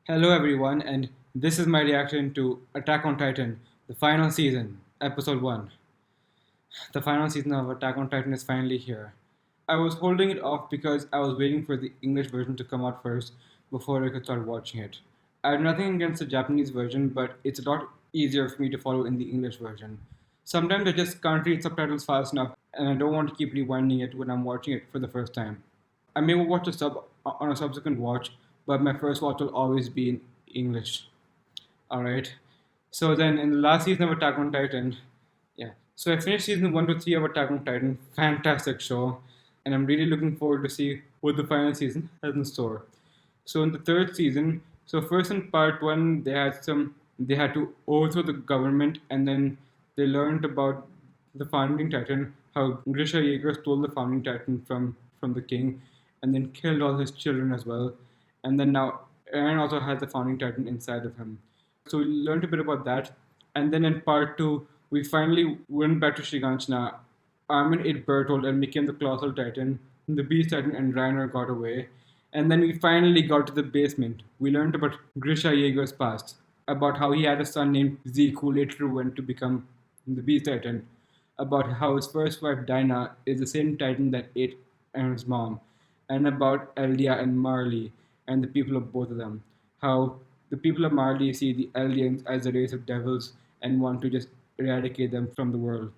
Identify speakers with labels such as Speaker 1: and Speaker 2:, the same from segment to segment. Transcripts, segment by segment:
Speaker 1: Hello, everyone, and this is my reaction to Attack on Titan, the final season, episode 1. The final season of Attack on Titan is finally here. I was holding it off because I was waiting for the English version to come out first before I could start watching it. I have nothing against the Japanese version, but it's a lot easier for me to follow in the English version. Sometimes I just can't read subtitles fast enough, and I don't want to keep rewinding it when I'm watching it for the first time. I may watch a sub on a subsequent watch, but my first watch will always be in English. All right. So then, in the last season of Attack on Titan, yeah. So I finished season 1 to 3 of Attack on Titan. Fantastic show, and I'm really looking forward to see what the final season has in store. So in the third season, so first in part one, they had to overthrow the government, and then they learned about the founding titan, how Grisha Yeager stole the founding titan from the king, and then killed all his children as well. And then now Aaron also has the founding titan inside of him. So we learned a bit about that, and then in part two, we finally went back to Shiganshina. Armin ate Bertold and became the Colossal Titan. The Beast Titan and Reiner got away. And then we finally got to the basement. We learned about Grisha Yeager's past, about how he had a son named Zeke who later went to become the Beast Titan, about how his first wife Dinah is the same Titan that ate Aaron's mom, and about Eldia and Marley and the people of both of them. How the people of Marley see the Eldians as a race of devils and want to just eradicate them from the world.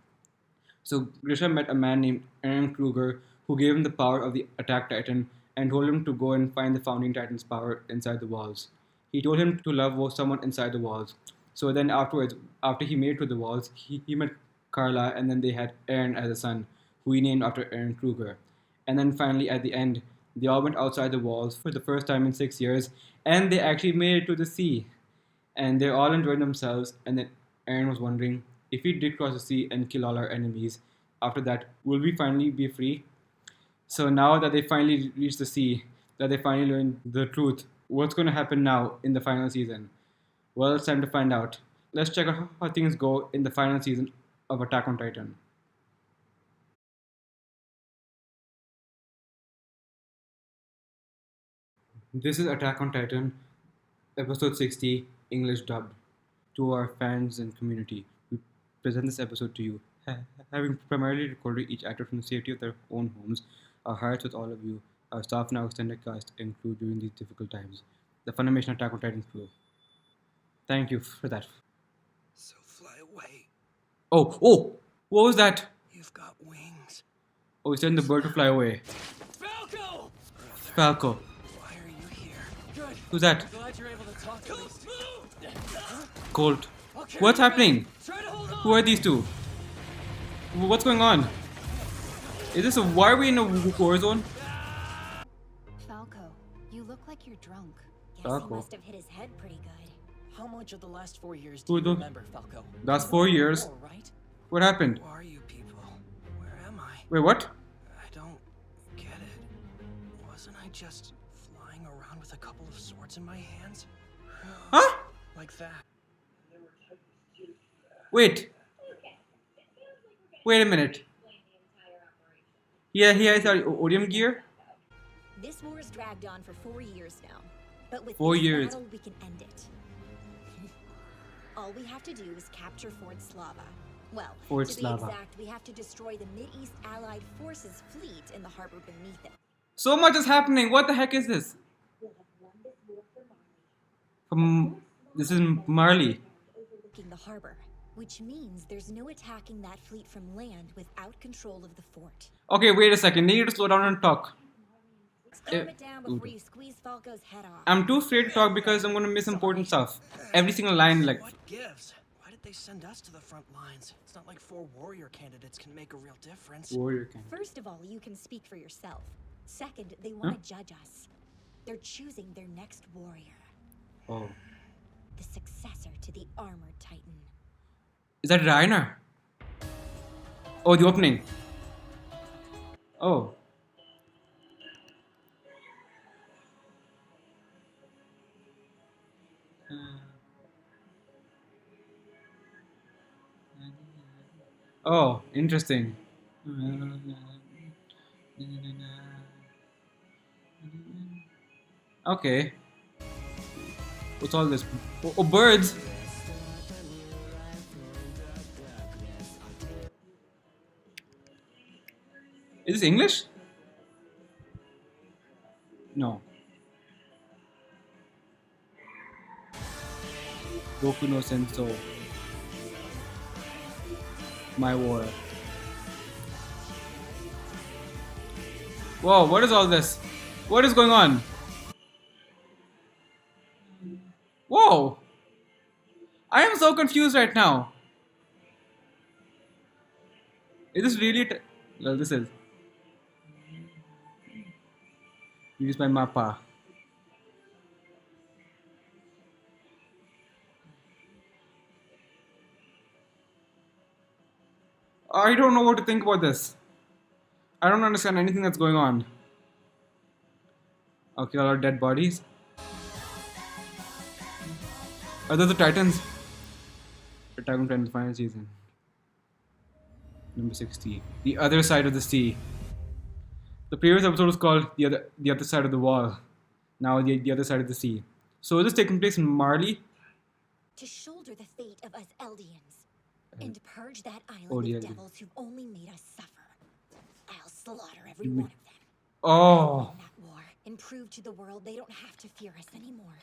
Speaker 1: So Grisha met a man named Aaron Kruger who gave him the power of the Attack Titan and told him to go and find the Founding Titan's power inside the walls. He told him to love someone inside the walls. So then afterwards, after he made it to the walls, he met Carla and then they had Aaron as a son, who he named after Aaron Kruger. And then finally at the end, they all went outside the walls for the first time in 6 years and they actually made it to the sea and they all enjoyed themselves. And then Aaron was wondering if we did cross the sea and kill all our enemies, after that, will we finally be free? So now that they finally reached the sea, that they finally learned the truth, what's going to happen now in the final season? Well, it's time to find out. Let's check out how things go in the final season of Attack on Titan. This is Attack on Titan, episode 60, English dubbed. To our fans and community, we present this episode to you. Having primarily recorded each actor from the safety of their own homes, our hearts with all of you, our staff now extended cast and crew during these difficult times. The Funimation Attack on Titan crew. Thank you for that.
Speaker 2: So fly away.
Speaker 1: Oh, what was that?
Speaker 2: You've got wings.
Speaker 1: Oh, he's telling the bird to fly away.
Speaker 2: Falco!
Speaker 1: Falco.
Speaker 2: Why are you here? Good.
Speaker 1: Who's that?
Speaker 2: Glad you're able to talk at least.
Speaker 1: Colt.
Speaker 2: Okay,
Speaker 1: What's happening?
Speaker 2: Try to hold on.
Speaker 1: Who are these two? What's going on? Is this a why are we in a war zone?
Speaker 3: Falco, you look like you're drunk.
Speaker 4: Guess
Speaker 1: Falco.
Speaker 4: he must have hit his head pretty good.
Speaker 2: How much of the last 4 years
Speaker 1: Who
Speaker 2: do you
Speaker 1: the-
Speaker 2: remember, Falco?
Speaker 1: That's 4 years.
Speaker 2: All right.
Speaker 1: What happened?
Speaker 2: Who are you people? Where am I?
Speaker 1: Wait, what?
Speaker 2: I don't get it. Wasn't I just flying around with a couple of swords in my hands?
Speaker 1: Huh?
Speaker 2: Like that.
Speaker 1: Wait. Wait a minute. Yeah, he has our Odium gear?
Speaker 4: This war's dragged on for 4 years now. But with
Speaker 1: 4
Speaker 4: this
Speaker 1: years.
Speaker 4: battle, we can end it. All we have to do is capture Fort Slava. Well,
Speaker 1: Fort
Speaker 4: to be
Speaker 1: Slava.
Speaker 4: exact, we have to destroy the Mid-East Allied Forces fleet in the harbor beneath it.
Speaker 1: So much is happening. What the heck is this? This is Marley.
Speaker 4: Overlooking the harbor, which means there's no attacking that fleet from land without control of the fort.
Speaker 1: Okay, wait a second. Need you to slow down and talk.
Speaker 4: Calm it down before you squeeze Falco's head off.
Speaker 1: I'm too afraid to talk because I'm gonna miss important stuff. Every single line, like,
Speaker 2: What gives? Why did they send us to the front lines? It's not like 4 warrior candidates can make a real difference.
Speaker 1: warrior kind.
Speaker 4: First of all, you can speak for yourself. Second, they want to judge us. They're choosing their next warrior,
Speaker 1: Oh,
Speaker 4: the successor to the armored titan.
Speaker 1: is that Reiner? Oh, the opening. Oh. Oh, interesting. Okay. What's all this? Oh, birds! Is this English? No. Goku no Senso. My war. Whoa, what is all this? What is going on? Whoa! I am so confused right now. Is this really? Well, this is. Use my mappa. I don't know what to think about this. I don't understand anything that's going on. Okay, all our dead bodies. Are those the Titans? Attack on Titan final season. Number 60. The other side of the sea. The previous episode was called the other side of the wall. Now the other side of the sea. So is this taking place in Marley?
Speaker 4: To shoulder the fate of us Eldians and purge that island
Speaker 1: Oh, the
Speaker 4: of
Speaker 1: Eldian.
Speaker 4: devils who've only made us suffer. I'll slaughter every one of them.
Speaker 1: Oh,
Speaker 4: Win that war and prove to the world they don't have to fear us anymore.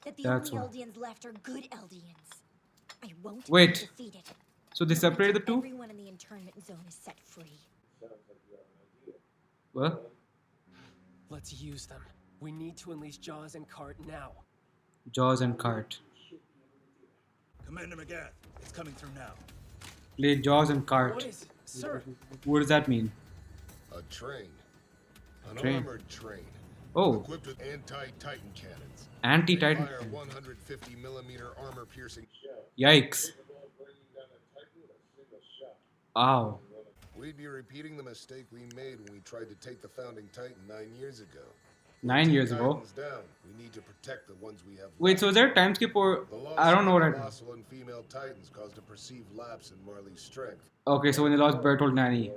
Speaker 4: That the
Speaker 1: That's
Speaker 4: only
Speaker 1: why.
Speaker 4: Eldians left are good Eldians. I won't
Speaker 1: Wait.
Speaker 4: be defeated.
Speaker 1: so they separated the two?
Speaker 4: Everyone in the internment zone is set free.
Speaker 1: Well,
Speaker 2: Let's use them. We need to unleash Jaws and Cart now.
Speaker 1: Jaws and Cart.
Speaker 5: Commander McGath, it's coming through now.
Speaker 1: Play Jaws and Cart.
Speaker 2: What is, sir?
Speaker 1: What does that mean?
Speaker 6: A train. An
Speaker 1: Train.
Speaker 6: armored train.
Speaker 1: Oh,
Speaker 6: Equipped with anti-Titan cannons.
Speaker 1: anti-Titan.
Speaker 6: Fire 150 millimeter armor piercing.
Speaker 1: Yikes. Ow.
Speaker 6: We'd be repeating the mistake we made when we tried to take the founding Titan 9 years ago.
Speaker 1: 9 years ago.
Speaker 6: Titans down. We need to protect the ones we have.
Speaker 1: Wait,
Speaker 6: left.
Speaker 1: so is there a time skip or
Speaker 6: The loss
Speaker 1: I don't know what
Speaker 6: of
Speaker 1: I.
Speaker 6: colossal and female Titans caused a perceived lapse in Marley's strength.
Speaker 1: Okay, so when they lost Bertold Nanny.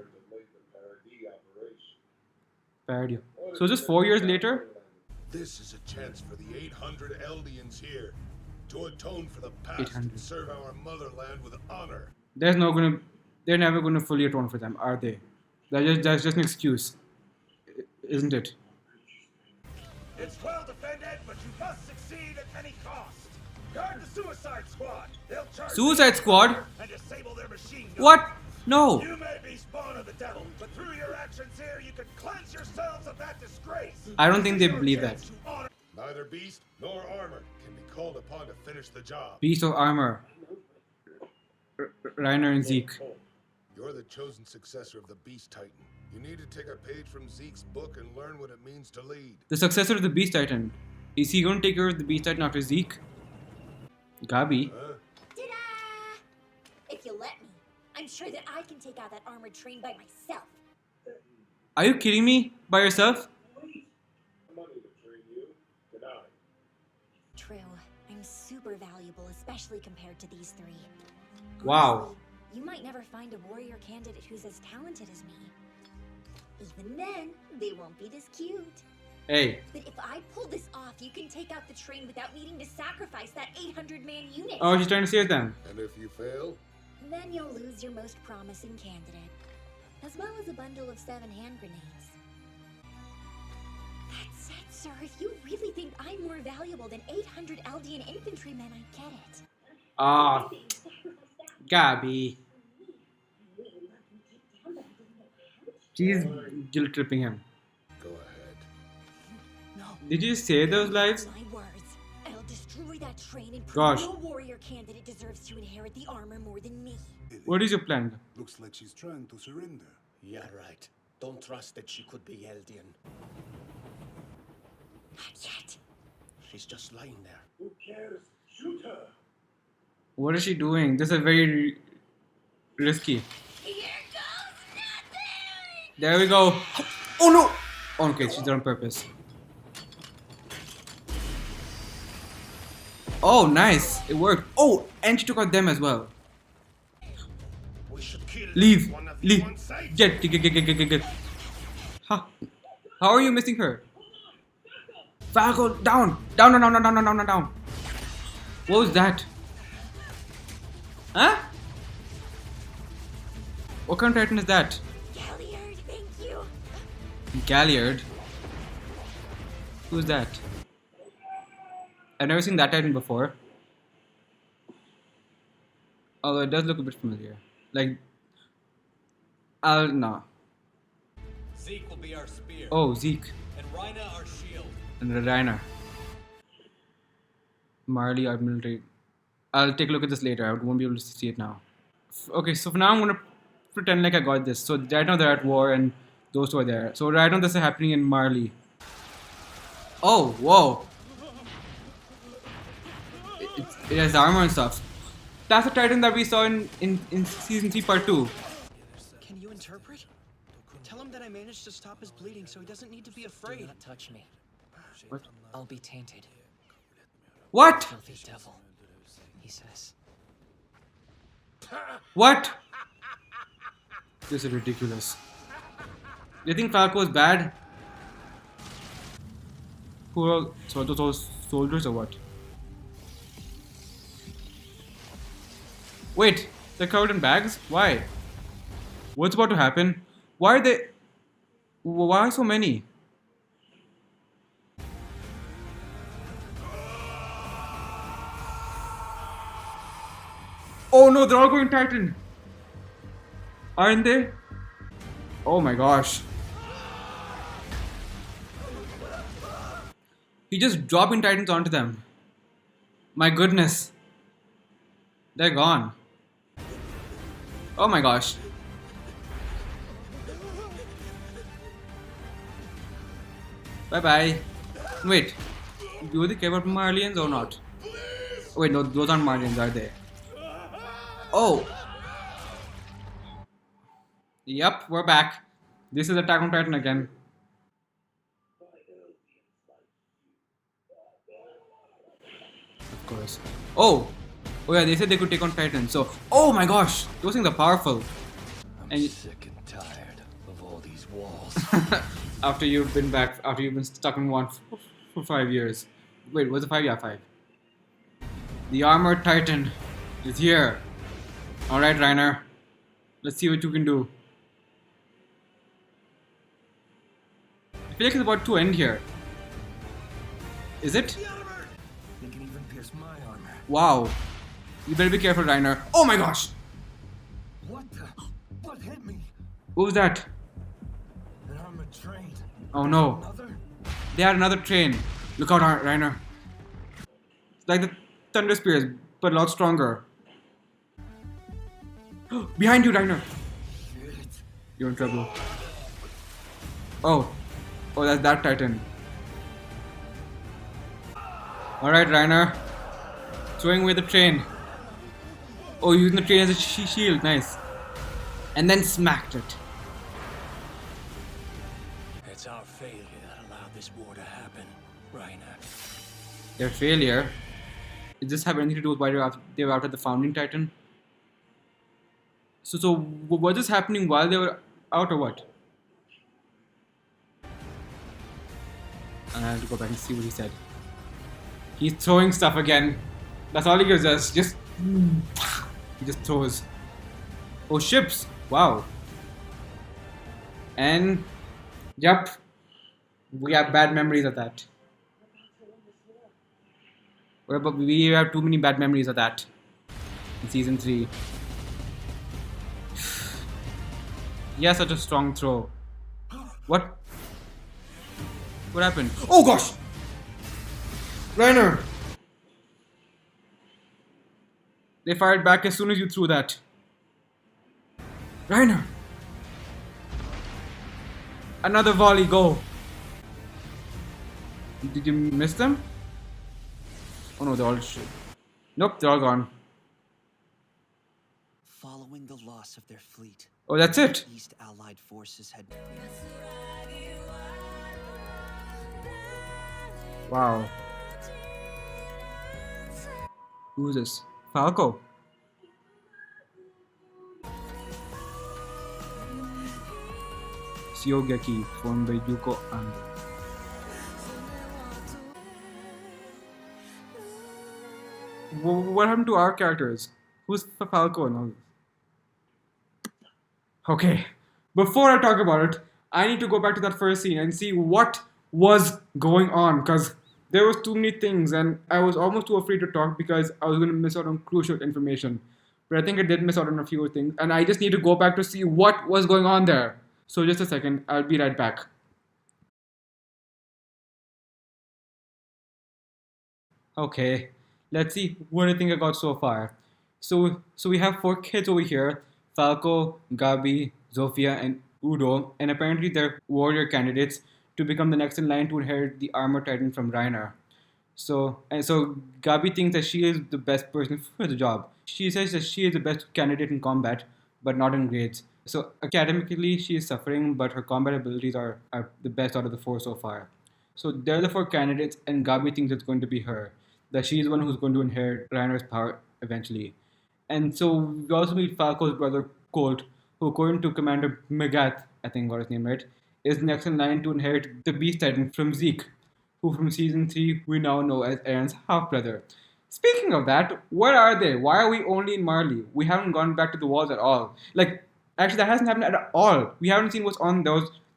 Speaker 1: Parody. So is this 4 years later?
Speaker 6: This is a chance for the 800 Eldians here to atone for the past
Speaker 1: 800.
Speaker 6: and serve our motherland with honor.
Speaker 1: There's no gonna. They're never gonna fully atone for them, are they? That's just an excuse, isn't it?
Speaker 5: It's well defended, but you must succeed at any cost. Guard the Suicide Squad. They'll charge
Speaker 1: Suicide Squad?
Speaker 5: and disable their machine guns.
Speaker 1: What? No.
Speaker 5: You may be spawn of the devil, but through your actions here, you can cleanse yourselves of that disgrace.
Speaker 1: I don't think they
Speaker 5: Your
Speaker 1: believe that.
Speaker 5: chance to honor-
Speaker 6: Neither beast nor armor can be called upon to finish the job.
Speaker 1: Piece of armor. Reiner and Zeke.
Speaker 6: You're the chosen successor of the Beast Titan. You need to take a page from Zeke's book and learn what it means to lead.
Speaker 1: The successor of the Beast Titan. Is he going to take care of the Beast Titan after Zeke? Gabi.
Speaker 6: Huh?
Speaker 4: Ta-da! If you let me, I'm sure that I can take out that armored train by myself.
Speaker 1: Are you kidding me? By yourself?
Speaker 4: True. I'm super valuable, especially compared to these three.
Speaker 1: Wow.
Speaker 4: Honestly, you might never find a warrior candidate who's as talented as me. Even then, they won't be this cute.
Speaker 1: Hey.
Speaker 4: But if I pull this off, you can take out the train without needing to sacrifice that 800-man unit.
Speaker 1: Oh, she's trying to save them.
Speaker 6: And if you fail,
Speaker 4: Then you'll lose your most promising candidate, as well as a bundle of 7 hand grenades. That said, sir, if you really think I'm more valuable than 800 Eldian infantrymen, I get it.
Speaker 1: Ah. Gabi. She's guilt tripping him.
Speaker 6: go ahead.
Speaker 2: No.
Speaker 1: Did you say those lies?
Speaker 4: My words. I'll destroy that train and prove
Speaker 1: Gosh.
Speaker 4: no warrior candidate deserves to inherit the armor more than me.
Speaker 1: What is your plan?
Speaker 7: Looks like she's trying to surrender.
Speaker 2: Yeah, right. Don't trust that she could be Eldian.
Speaker 4: Not yet.
Speaker 2: She's just lying there.
Speaker 5: Who cares? Shoot her.
Speaker 1: What is she doing? This is very risky.
Speaker 4: Here goes nothing!
Speaker 1: There we go. Oh no! Okay, she's done on purpose. Oh, nice. It worked. Oh, and she took out them as well.
Speaker 5: We should kill
Speaker 1: Leave.
Speaker 5: one of
Speaker 1: Leave.
Speaker 5: you on sight.
Speaker 1: Get. Huh. How are you missing her? Falco, down. Down. What was that? Huh? What kind of Titan is that?
Speaker 4: Galliard, thank you.
Speaker 1: Galliard? Who's that? I've never seen that Titan before. Although it does look a bit familiar. Like, no.
Speaker 8: Zeke will be our spear.
Speaker 1: Oh, Zeke.
Speaker 8: And Rhina our shield.
Speaker 1: And Reiner. Marley, our military. I'll take a look at this later. I won't be able to see it now. Okay, so for now I'm gonna pretend like I got this. So right now they're at war and those two are there. So right now this is happening in Marley. Oh, whoa. It has armor and stuff. That's the Titan that we saw in season 3 part 2.
Speaker 2: Can you interpret? Tell him that I managed to stop his bleeding so he doesn't need to be afraid.
Speaker 9: Do not touch me.
Speaker 1: What?
Speaker 9: I'll be tainted.
Speaker 1: What?
Speaker 9: Filthy devil, he says.
Speaker 1: What? This is ridiculous. Do you think Falco is bad? Who are so those all soldiers or what? Wait, they're covered in bags? Why? What's about to happen? Why are they... Why so many? Oh no, they're all going Titan! Aren't they? Oh my gosh. He just dropping Titans onto them. My goodness. They're gone. Oh my gosh. Bye bye. Wait. Do they care about Marlians or not? Wait, no, those aren't Marlians, are they? Oh. Yep, we're back. This is Attack on Titan again. Of course. Oh! Oh yeah, they said they could take on Titan. So, oh my gosh! Those things are powerful.
Speaker 8: I'm sick and tired of all these walls.
Speaker 1: After you've been stuck in one for 5 years. Wait, was it 5? Yeah, 5. The armored Titan is here. Alright, Reiner. Let's see what you can do. I feel like it's about to end here. Is it?
Speaker 2: They can even pierce my armor.
Speaker 1: Wow. You better be careful, Reiner. Oh my gosh!
Speaker 2: What the? What hit me?
Speaker 1: What was that?
Speaker 2: An armored train.
Speaker 1: Oh no.
Speaker 2: Another?
Speaker 1: They had another train. Look out, Reiner. It's like the Thunder Spears, but a lot stronger. Behind you, Reiner.
Speaker 2: Shit.
Speaker 1: You're in trouble. Oh. Oh, that's that Titan. Alright, Reiner. Throwing away the train. Oh, using the train as a shield. Nice. And then smacked it.
Speaker 8: It's our failure that allowed this war to happen, Reiner.
Speaker 1: Their failure? Does this have anything to do with why they were after the founding Titan? So was this happening while they were out or what? I have to go back and see what he said. He's throwing stuff again. That's all he gives us. He just throws. Oh, ships! Wow. And yep, we have bad memories of that. We have too many bad memories of that in season 3. He has such a strong throw. What? What happened? Oh gosh! Reiner! They fired back as soon as you threw that. Reiner! Another volley, go! Did you miss them? Oh no, they're all shit. Nope, they're all gone.
Speaker 2: Following the loss of their fleet,
Speaker 1: Oh, that's it?
Speaker 2: East Allied forces had...
Speaker 1: Wow. Who is this? Falco. Shiogeki, formed by Yuko Ando. What happened to our characters? Who's Falco and all this? Okay, before I talk about it, I need to go back to that first scene and see what was going on because there was too many things and I was almost too afraid to talk because I was going to miss out on crucial information. But I think I did miss out on a few things and I just need to go back to see what was going on there. So just a second, I'll be right back. Okay, let's see what I think I got so far. So we have four kids over here: Falco, Gabi, Zofia, and Udo, and apparently they're warrior candidates to become the next in line to inherit the armor titan from Reiner. So Gabi thinks that she is the best person for the job. She says that she is the best candidate in combat, but not in grades. So academically, she is suffering, but her combat abilities are the best out of the four so far. So they're the four candidates, and Gabi thinks it's going to be her. That she is the one who's going to inherit Reiner's power eventually. And so we also meet Falco's brother Colt, who, according to Commander Megath, I think got his name right, is next in line to inherit the Beast Titan from Zeke, who from season 3 we now know as Aaron's half brother. Speaking of that, where are they? Why are we only in Marley? We haven't gone back to the walls at all. Like, actually, that hasn't happened at all. We haven't seen what's on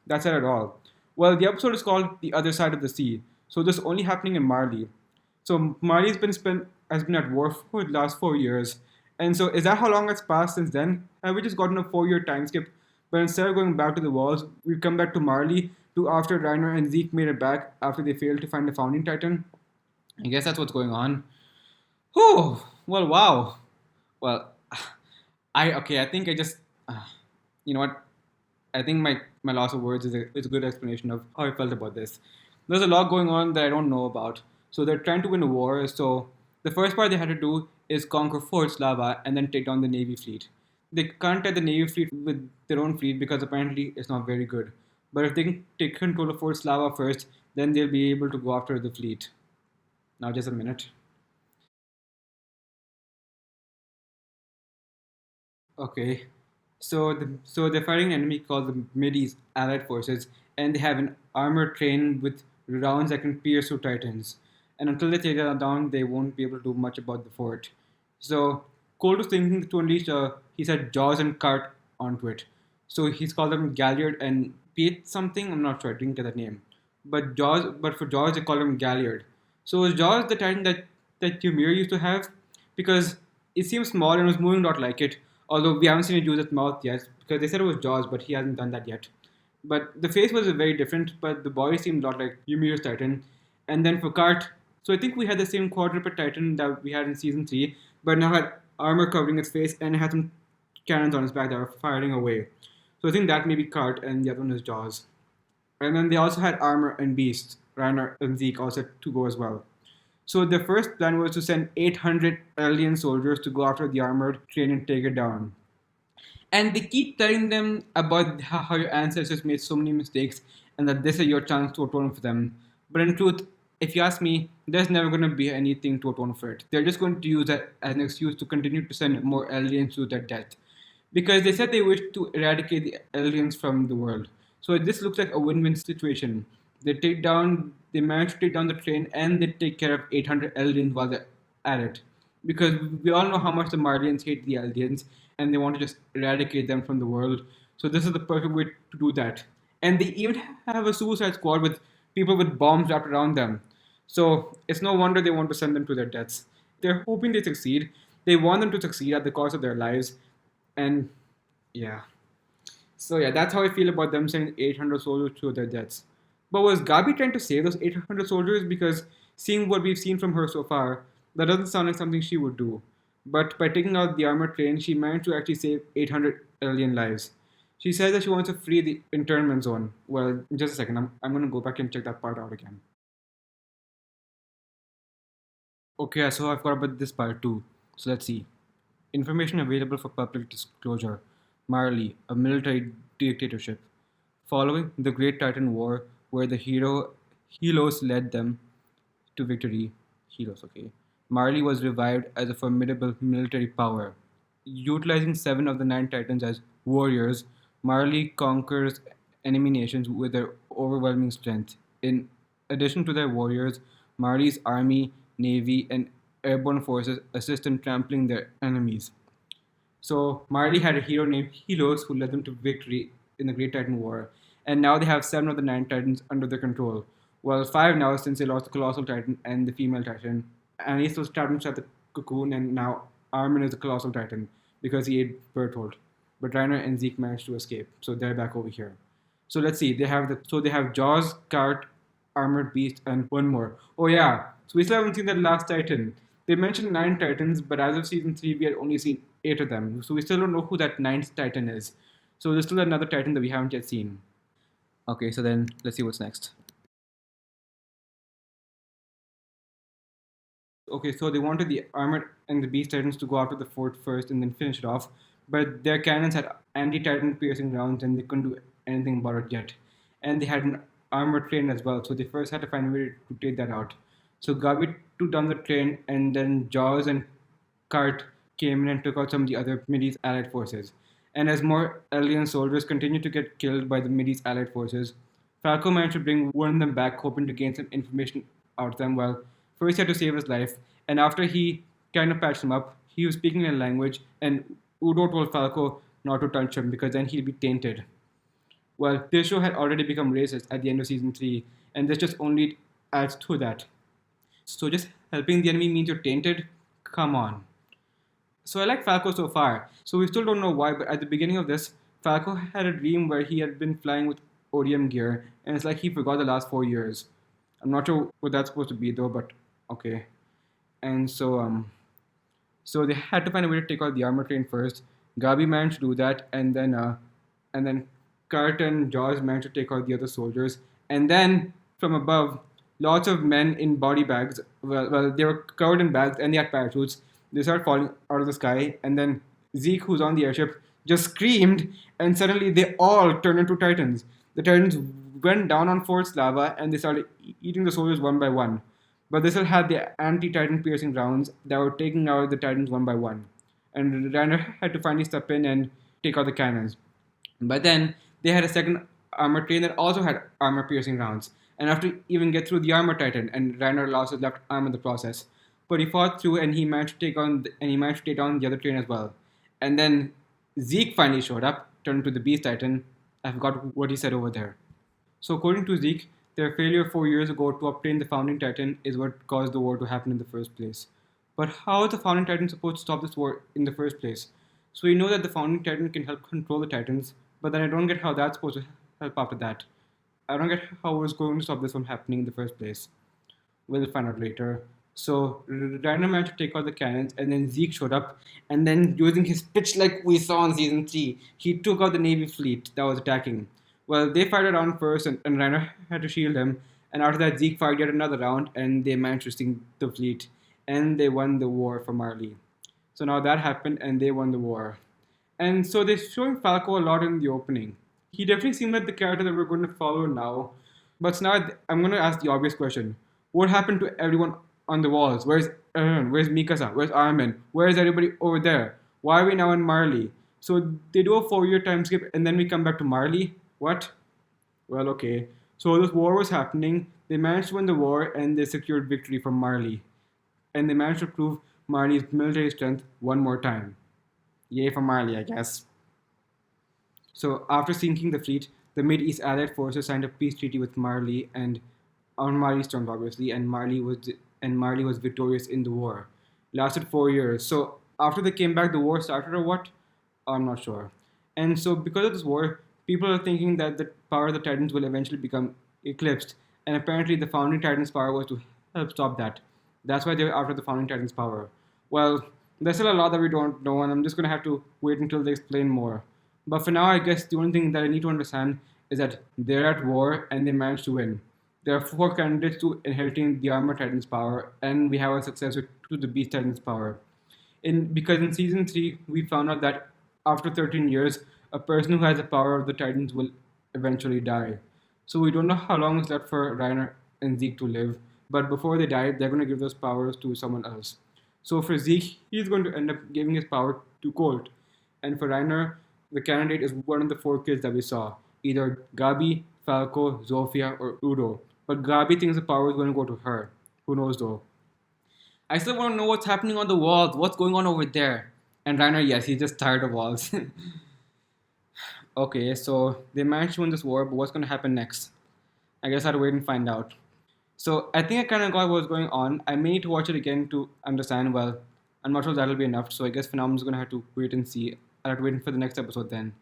Speaker 1: that side at all. Well, the episode is called The Other Side of the Sea, so this is only happening in Marley. So Marley's has been at war for the last 4 years. And so is that how long has passed since then? Have we just gotten a 4 year time skip? But instead of going back to the walls, we come back to Marley to after Reiner and Zeke made it back after they failed to find the founding titan. I guess that's what's going on. Whew. Well, wow. Well, I think I just you know what? I think my loss of words is a good explanation of how I felt about this. There's a lot going on that I don't know about. So they're trying to win a war. So the first part they had to do is conquer Fort Slava and then take down the Navy fleet. They can't take the Navy fleet with their own fleet because apparently it's not very good. But if they can take control of Fort Slava first, then they'll be able to go after the fleet. Now, just a minute. Okay. So they're fighting an enemy called the Midis Allied Forces, and they have an armored train with rounds that can pierce through Titans. And until they take that down, they won't be able to do much about the fort. So Colt was thinking to unleash, he said Jaws and Cart onto it. So he's called them Galliard and Pete something. I'm not sure. I didn't get that name. But for Jaws, they call him Galliard. So was Jaws the Titan that Ymir used to have? Because it seems small and was moving not like it. Although we haven't seen it use its mouth yet, because they said it was Jaws, but he hasn't done that yet. But the face was very different, but the body seemed a lot like Ymir's Titan. And then for Kart, so I think we had the same quadruped Titan that we had in season 3, but now had armor covering its face and it had some cannons on its back that were firing away. So I think that may be Kart and the other one is Jaws. And then they also had armor and Beast, Reiner and Zeke also to go as well. So the first plan was to send 800 alien soldiers to go after the armored train and take it down. And they keep telling them about how your ancestors made so many mistakes and that this is your chance to atone for them. But in truth, if you ask me, there's never going to be anything to atone for it. They're just going to use that as an excuse to continue to send more aliens to their death. Because they said they wish to eradicate the aliens from the world. So this looks like a win-win situation. They manage to take down the train and they take care of 800 aliens while they're at it. Because we all know how much the Marlians hate the aliens and they want to just eradicate them from the world. So this is the perfect way to do that. And they even have a suicide squad with people with bombs wrapped around them. So it's no wonder they want to send them to their deaths. They're hoping they succeed. They want them to succeed at the cost of their lives. And yeah. So yeah, that's how I feel about them sending 800 soldiers to their deaths. But was Gabi trying to save those 800 soldiers? Because seeing what we've seen from her so far, that doesn't sound like something she would do. But by taking out the armored train, she managed to actually save 800 alien lives. She says that she wants to free the internment zone. Well, just a second, I'm going to go back and check that part out again. Okay, so I've got about this part too. So let's see. Information available for public disclosure. Marley, a military dictatorship. Following the Great Titan War, where the Helos led them to victory. Helos, okay. Marley was revived as a formidable military power. Utilizing 7 of the 9 Titans as warriors, Marley conquers enemy nations with their overwhelming strength. In addition to their warriors, Marley's army, navy, and airborne forces assist in trampling their enemies. So Marley had a hero named Helos who led them to victory in the Great Titan War, and now they have 7 of the 9 Titans under their control. Well, 5 now since they lost the Colossal Titan and the female Titan. And he's still trapped inside the cocoon, and now Armin is the Colossal Titan because he ate Berthold. But Reiner and Zeke managed to escape, so they're back over here. So let's see. They have Jaws, Cart, Armored Beast, and one more. Oh yeah. So we still haven't seen that last Titan. They mentioned 9 Titans, but as of season 3, we had only seen 8 of them. So we still don't know who that ninth Titan is. So there's still another Titan that we haven't yet seen. Okay, so then let's see what's next. Okay, so they wanted the Armored and the Beast Titans to go after the fort first and then finish it off, but their cannons had anti-Titan piercing rounds and they couldn't do anything about it yet. And they had an armored train as well, so they first had to find a way to take that out. So Gabi took down the train, and then Jaws and Kart came in and took out some of the other Mideast allied forces. And as more alien soldiers continued to get killed by the Mideast allied forces, Falco managed to bring one of them back, hoping to gain some information out of them. Well, first he had to save his life, and after he kind of patched him up, he was speaking a language, and Udo told Falco not to touch him because then he'd be tainted. Well, this show had already become racist at the end of season 3, and this just only adds to that. So just helping the enemy means you're tainted? Come on. So I like Falco so far. So we still don't know why, but at the beginning of this, Falco had a dream where he had been flying with ODM gear, and it's like he forgot the last 4 years. I'm not sure what that's supposed to be though, but okay. And so they had to find a way to take out the armor train first. Gabi managed to do that, and then Kurt and Jaws managed to take out the other soldiers. And then from above, lots of men in body bags. Well, they were covered in bags and they had parachutes. They started falling out of the sky, and then Zeke, who's on the airship, just screamed, and suddenly they all turned into Titans. The Titans went down on Fort's lava and they started eating the soldiers one by one. But they still had the anti-Titan piercing rounds that were taking out the Titans one by one. And Reiner had to finally step in and take out the cannons. But then they had a second armor train that also had armor piercing rounds. And after even get through the armor titan, and Reiner lost his left arm in the process. But he fought through and he managed to take down the other train as well. And then Zeke finally showed up, turned into the Beast Titan. I forgot what he said over there. So according to Zeke, their failure 4 years ago to obtain the Founding Titan is what caused the war to happen in the first place. But how is the Founding Titan supposed to stop this war in the first place? So we know that the Founding Titan can help control the Titans, but then I don't get how that's supposed to help after that. I don't get how it was going to stop this from happening in the first place. We'll find out later. So Reiner managed to take out the cannons, and then Zeke showed up, and then using his pitch like we saw in season 3, he took out the Navy fleet that was attacking. Well, they fired a round first, and Reiner had to shield him, and after that Zeke fired yet another round, and they managed to sink the fleet, and they won the war for Marley. So now that happened, and they won the war. And so they're showing Falco a lot in the opening. He definitely seemed like the character that we're going to follow now. But now I'm going to ask the obvious question. What happened to everyone on the walls? Where's Aaron? Where's Mikasa? Where's Armin? Where's everybody over there? Why are we now in Marley? So they do a 4-year time skip and then we come back to Marley? What? Well, okay. So this war was happening. They managed to win the war and they secured victory from Marley. And they managed to prove Marley's military strength one more time. Yay for Marley, I guess. So after sinking the fleet, the Mid-East Allied forces signed a peace treaty with Marley and on Marley's terms, obviously, and Marley was victorious in the war. Lasted 4 years. So after they came back, the war started or what? I'm not sure. And so because of this war, people are thinking that the power of the Titans will eventually become eclipsed. And apparently the Founding Titans' power was to help stop that. That's why they're after the Founding Titans' power. Well, there's still a lot that we don't know, and I'm just going to have to wait until they explain more. But for now, I guess the only thing that I need to understand is that they're at war and they managed to win. There are 4 candidates to inheriting the Armor Titan's power, and we have a successor to the Beast Titan's power. Because in season 3, we found out that after 13 years, a person who has the power of the Titans will eventually die. So we don't know how long is left for Reiner and Zeke to live, but before they die, they're going to give those powers to someone else. So for Zeke, he's going to end up giving his power to Colt. And for Reiner, the candidate is one of the 4 kids that we saw. Either Gabi, Falco, Zofia, or Udo. But Gabi thinks the power is going to go to her. Who knows though? I still want to know what's happening on the walls. What's going on over there? And Reiner, yes, he's just tired of walls. Okay, so they managed to win this war, but what's going to happen next? I guess I have to wait and find out. So I think I kind of got what was going on. I may need to watch it again to understand. Well, I'm not sure that'll be enough. So I guess for now I'm just gonna have to wait and see. I'll have to wait for the next episode then.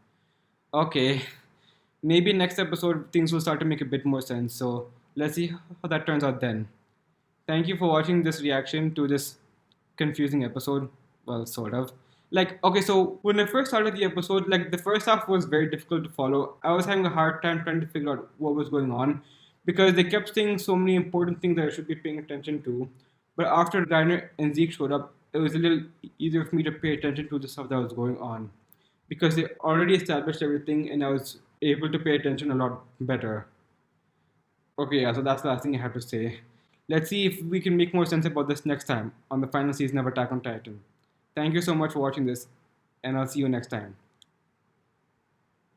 Speaker 1: Okay, maybe next episode things will start to make a bit more sense. So let's see how that turns out then. Thank you for watching this reaction to this confusing episode. Well, sort of. Like, okay, so when I first started the episode, like the first half was very difficult to follow. I was having a hard time trying to figure out what was going on because they kept saying so many important things that I should be paying attention to. But after Reiner and Zeke showed up, it was a little easier for me to pay attention to the stuff that was going on because they already established everything and I was able to pay attention a lot better. Okay, yeah, so that's the last thing I have to say. Let's see if we can make more sense about this next time on the final season of Attack on Titan. Thank you so much for watching this, and I'll see you next time.